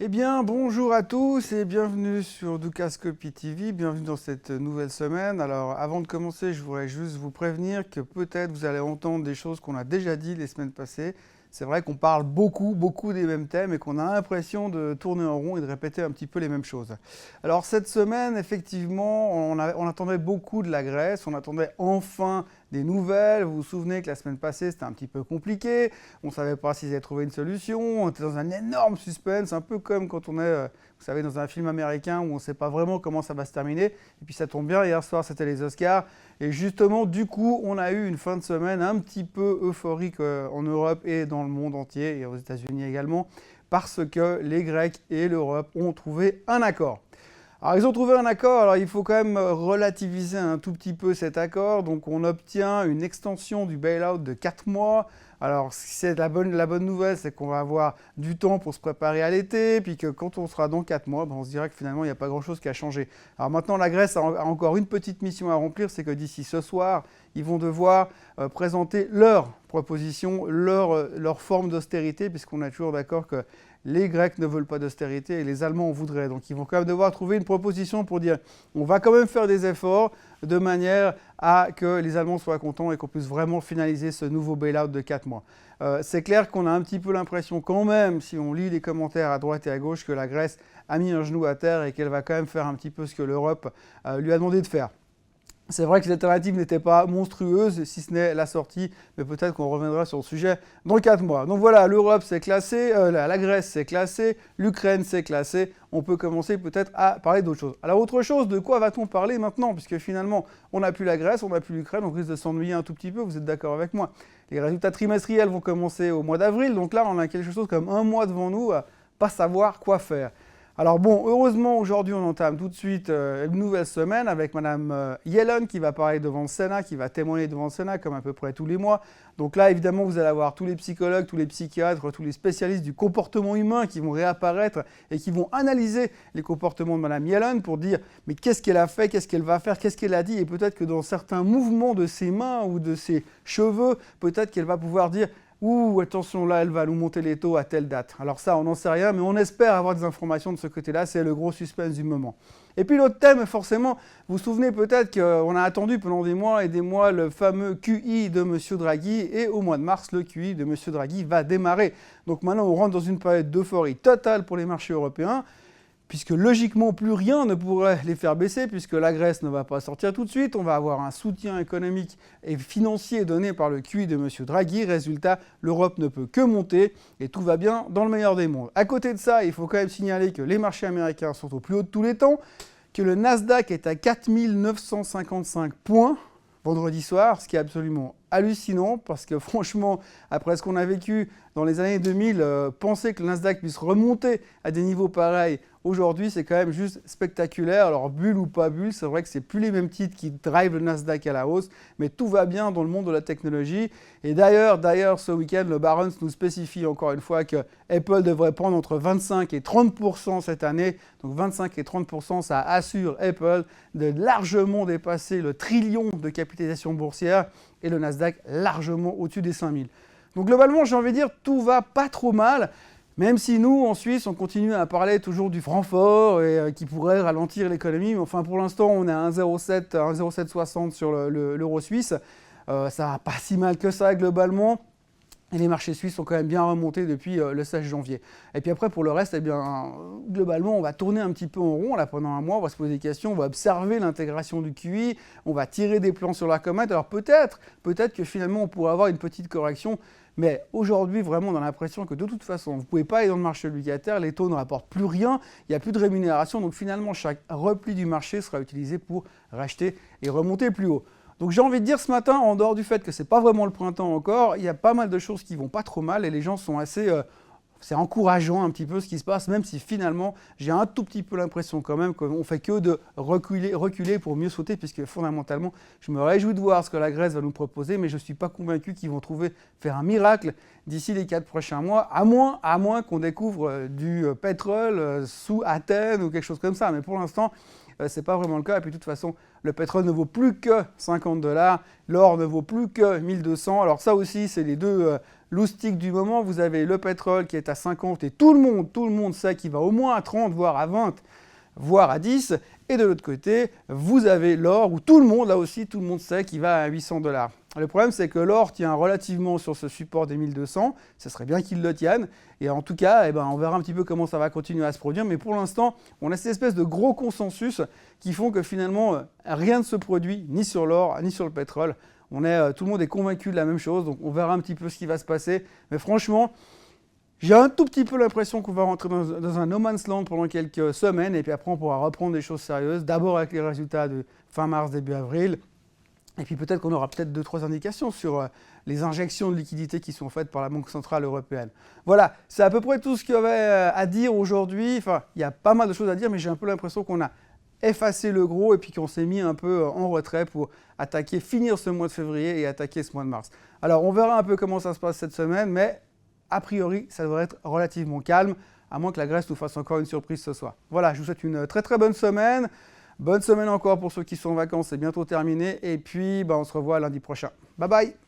Eh bien, bonjour à tous et bienvenue sur Dukascopy TV, bienvenue dans cette nouvelle semaine. Alors, avant de commencer, je voudrais juste vous prévenir que peut-être vous allez entendre des choses qu'on a déjà dit les semaines passées. C'est vrai qu'on parle beaucoup des mêmes thèmes et qu'on a l'impression de tourner en rond et de répéter un petit peu les mêmes choses. Alors, cette semaine, effectivement, on attendait beaucoup de la Grèce, on attendait enfin des nouvelles. Vous vous souvenez que la semaine passée, c'était un petit peu compliqué. On ne savait pas s'ils avaient trouvé une solution. On était dans un énorme suspense, un peu comme quand on est, vous savez, dans un film américain où on ne sait pas vraiment comment ça va se terminer. Et puis ça tombe bien, hier soir, c'était les Oscars. Et justement, du coup, on a eu une fin de semaine un petit peu euphorique en Europe et dans le monde entier, et aux États-Unis également, parce que les Grecs et l'Europe ont trouvé un accord. Alors ils ont trouvé un accord, alors il faut quand même relativiser un tout petit peu cet accord. Donc on obtient une extension du bail-out de 4 mois. Alors c'est la bonne nouvelle, c'est qu'on va avoir du temps pour se préparer à l'été, puis que quand on sera dans 4 mois, ben on se dira que finalement il n'y a pas grand-chose qui a changé. Alors maintenant la Grèce a encore une petite mission à remplir, c'est que d'ici ce soir, ils vont devoir présenter leur proposition, leur forme d'austérité, puisqu'on est toujours d'accord que les Grecs ne veulent pas d'austérité et les Allemands en voudraient. Donc ils vont quand même devoir trouver une proposition pour dire on va quand même faire des efforts de manière à que les Allemands soient contents et qu'on puisse vraiment finaliser ce nouveau bail-out de 4 mois. C'est clair qu'on a un petit peu l'impression quand même, si on lit les commentaires à droite et à gauche, que la Grèce a mis un genou à terre et qu'elle va quand même faire un petit peu ce que l'Europe lui a demandé de faire. C'est vrai que les alternatives n'étaient pas monstrueuses, si ce n'est la sortie, mais peut-être qu'on reviendra sur le sujet dans 4 mois. Donc voilà, l'Europe s'est classée, la Grèce s'est classée, l'Ukraine s'est classée. On peut commencer peut-être à parler d'autre chose. Alors autre chose, de quoi va-t-on parler maintenant? Puisque finalement, on n'a plus la Grèce, on n'a plus l'Ukraine, on risque de s'ennuyer un tout petit peu, vous êtes d'accord avec moi? Les résultats trimestriels vont commencer au mois d'avril, donc là on a quelque chose comme un mois devant nous à pas savoir quoi faire. Alors bon, heureusement, aujourd'hui, on entame tout de suite une nouvelle semaine avec Madame Yellen qui va parler devant le Sénat, qui va témoigner devant le Sénat comme à peu près tous les mois. Donc là, évidemment, vous allez avoir tous les psychologues, tous les psychiatres, tous les spécialistes du comportement humain qui vont réapparaître et qui vont analyser les comportements de Madame Yellen pour dire mais qu'est-ce qu'elle a fait, qu'est-ce qu'elle va faire, qu'est-ce qu'elle a dit, et peut-être que dans certains mouvements de ses mains ou de ses cheveux, peut-être qu'elle va pouvoir dire ouh, attention, là, elle va nous monter les taux à telle date. Alors ça, on n'en sait rien, mais on espère avoir des informations de ce côté-là. C'est le gros suspense du moment. Et puis l'autre thème, forcément, vous vous souvenez peut-être qu'on a attendu pendant des mois et des mois le fameux QI de M. Draghi, et au mois de mars, le QI de M. Draghi va démarrer. Donc maintenant, on rentre dans une période d'euphorie totale pour les marchés européens, puisque logiquement, plus rien ne pourrait les faire baisser, puisque la Grèce ne va pas sortir tout de suite. On va avoir un soutien économique et financier donné par le QI de M. Draghi. Résultat, l'Europe ne peut que monter et tout va bien dans le meilleur des mondes. À côté de ça, il faut quand même signaler que les marchés américains sont au plus haut de tous les temps, que le Nasdaq est à 4 955 points vendredi soir, ce qui est absolument hallucinant, parce que franchement, après ce qu'on a vécu dans les années 2000, penser que le Nasdaq puisse remonter à des niveaux pareils aujourd'hui, c'est quand même juste spectaculaire. Alors bulle ou pas bulle, c'est vrai que c'est plus les mêmes titres qui drivent le Nasdaq à la hausse, mais tout va bien dans le monde de la technologie. Et d'ailleurs, ce week-end, le Barron's nous spécifie encore une fois que Apple devrait prendre entre 25 et 30% cette année. Donc 25 et 30%, ça assure Apple de largement dépasser le trillion de capitalisation boursière et le Nasdaq largement au-dessus des 5000. Donc globalement, j'ai envie de dire, tout va pas trop mal. Même si nous, en Suisse, on continue à parler toujours du franc fort et qui pourrait ralentir l'économie, mais enfin pour l'instant, on est à 1,07, 1,0760 sur l'euro suisse. Ça va pas si mal que ça globalement. Et les marchés suisses sont quand même bien remontés depuis le 16 janvier. Et puis après, pour le reste, eh bien, globalement, on va tourner un petit peu en rond là, pendant un mois, on va se poser des questions, on va observer l'intégration du QI, on va tirer des plans sur la comète. Alors peut-être que finalement, on pourrait avoir une petite correction. Mais aujourd'hui, vraiment, on a l'impression que de toute façon, vous ne pouvez pas aller dans le marché obligataire, les taux ne rapportent plus rien, il n'y a plus de rémunération. Donc finalement, chaque repli du marché sera utilisé pour racheter et remonter plus haut. Donc j'ai envie de dire ce matin, en dehors du fait que c'est pas vraiment le printemps encore, il y a pas mal de choses qui vont pas trop mal et les gens sont assez... c'est encourageant un petit peu ce qui se passe, même si finalement j'ai un tout petit peu l'impression quand même qu'on fait que de reculer pour mieux sauter, puisque fondamentalement je me réjouis de voir ce que la Grèce va nous proposer, mais je ne suis pas convaincu qu'ils vont faire un miracle d'ici les 4 prochains mois, à moins qu'on découvre du pétrole sous Athènes ou quelque chose comme ça. Mais pour l'instant, ce n'est pas vraiment le cas. Et puis de toute façon, le pétrole ne vaut plus que $50, l'or ne vaut plus que 1200. Alors ça aussi, c'est les deux loustique du moment. Vous avez le pétrole qui est à 50 et tout le monde sait qu'il va au moins à 30, voire à 20, voire à 10. Et de l'autre côté, vous avez l'or où tout le monde, là aussi, tout le monde sait qu'il va à 800 $. Le problème, c'est que l'or tient relativement sur ce support des 1200. Ce serait bien qu'il le tienne. Et en tout cas, on verra un petit peu comment ça va continuer à se produire. Mais pour l'instant, on a cette espèce de gros consensus qui font que finalement, rien ne se produit, ni sur l'or, ni sur le pétrole. Tout le monde est convaincu de la même chose. Donc on verra un petit peu ce qui va se passer. Mais franchement, j'ai un tout petit peu l'impression qu'on va rentrer dans un no man's land pendant quelques semaines. Et puis après, on pourra reprendre des choses sérieuses. D'abord avec les résultats de fin mars, début avril. Et puis peut-être qu'on aura peut-être 2-3 indications sur les injections de liquidités qui sont faites par la Banque Centrale Européenne. Voilà, c'est à peu près tout ce qu'il y avait à dire aujourd'hui. Enfin, il y a pas mal de choses à dire, mais j'ai un peu l'impression qu'on a effacé le gros et puis qu'on s'est mis un peu en retrait pour finir ce mois de février et attaquer ce mois de mars. Alors, on verra un peu comment ça se passe cette semaine, mais a priori, ça devrait être relativement calme, à moins que la Grèce nous fasse encore une surprise ce soir. Voilà, je vous souhaite une très très bonne semaine. Bonne semaine encore pour ceux qui sont en vacances, c'est bientôt terminé. Et puis, on se revoit lundi prochain. Bye bye!